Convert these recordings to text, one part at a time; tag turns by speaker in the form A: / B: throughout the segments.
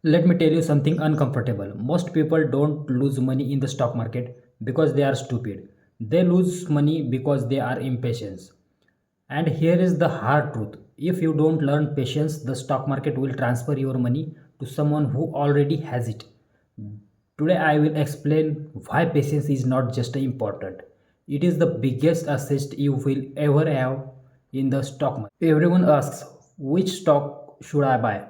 A: Let me tell you something uncomfortable. Most people don't lose money in the stock market because they are stupid. They lose money because they are impatient. And here is the hard truth. If you don't learn patience, the stock market will transfer your money to someone who already has it. Today I will explain why patience is not just important. It is the biggest asset you will ever have in the stock market. Everyone asks which stock should I buy?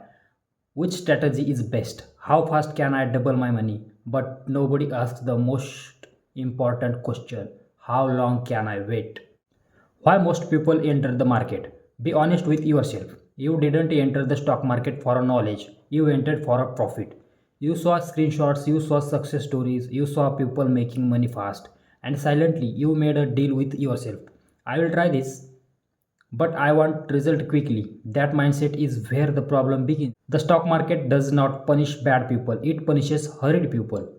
A: Which strategy is best? How fast can I double my money? But nobody asks the most important question. How long can I wait? Why most people enter the market? Be honest with yourself. You didn't enter the stock market for a knowledge. You entered for a profit. You saw screenshots, you saw success stories, you saw people making money fast, and silently you made a deal with yourself. I will try this, but I want result quickly. That mindset is where the problem begins. The stock market does not punish bad people, it punishes hurried people.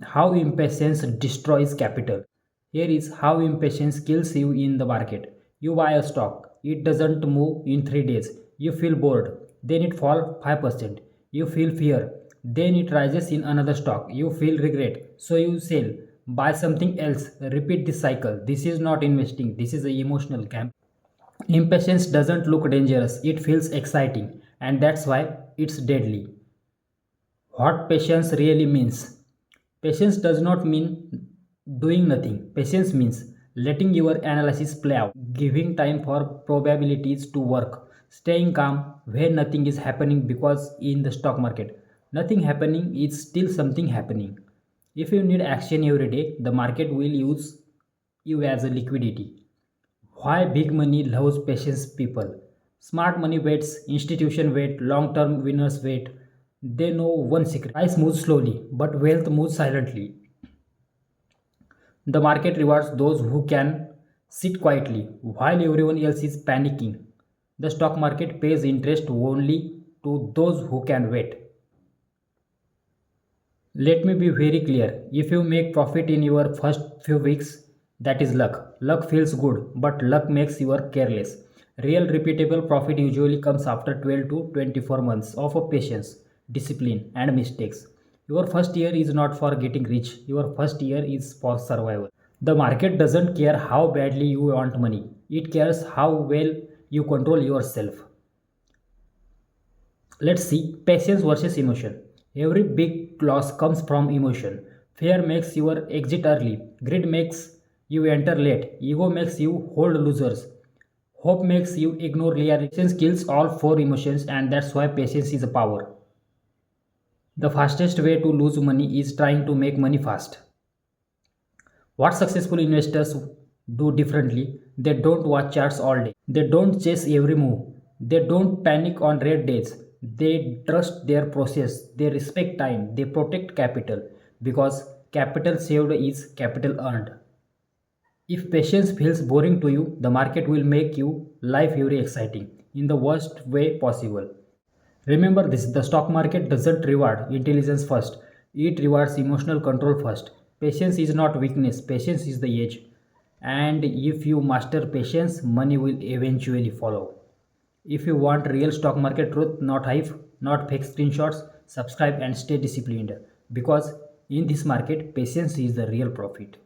A: How impatience destroys capital. Here is how impatience kills you in the market. You buy a stock, it doesn't move in 3 days. You feel bored, then it falls 5%. You feel fear, then it rises in another stock. You feel regret, so you sell. Buy something else, repeat this cycle. This is not investing, this is an emotional gambling. Impatience doesn't look dangerous, it feels exciting, and that's why it's deadly. What patience really means? Patience does not mean doing nothing. Patience means letting your analysis play out, giving time for probabilities to work, staying calm when nothing is happening because in the stock market, nothing happening is still something happening. If you need action every day, the market will use you as a liquidity. Why big money loves patience people? Smart money waits, institution wait, long term winners wait. They know one secret. Price moves slowly, but wealth moves silently. The market rewards those who can sit quietly while everyone else is panicking. The stock market pays interest only to those who can wait. Let me be very clear. If you make profit in your first few weeks, that is luck. Luck feels good, but luck makes you careless. Real repeatable profit usually comes after 12 to 24 months of patience, discipline, and mistakes. Your first year is not for getting rich, your first year is for survival. The market doesn't care how badly you want money, it cares how well you control yourself. Let's see patience versus emotion. Every big loss comes from emotion. Fear makes you exit early. Greed makes you enter late. Ego makes you hold losers. Hope makes you ignore reality. Patience kills all four emotions, and that's why patience is a power. The fastest way to lose money is trying to make money fast. What successful investors do differently, they don't watch charts all day. They don't chase every move. They don't panic on red days. They trust their process. They respect time. They protect capital because capital saved is capital earned. If patience feels boring to you, the market will make you life very exciting in the worst way possible. Remember this, the stock market doesn't reward intelligence first, it rewards emotional control first. Patience is not weakness, patience is the edge. And if you master patience, money will eventually follow. If you want real stock market truth, not hype, not fake screenshots, subscribe and stay disciplined because in this market, patience is the real profit.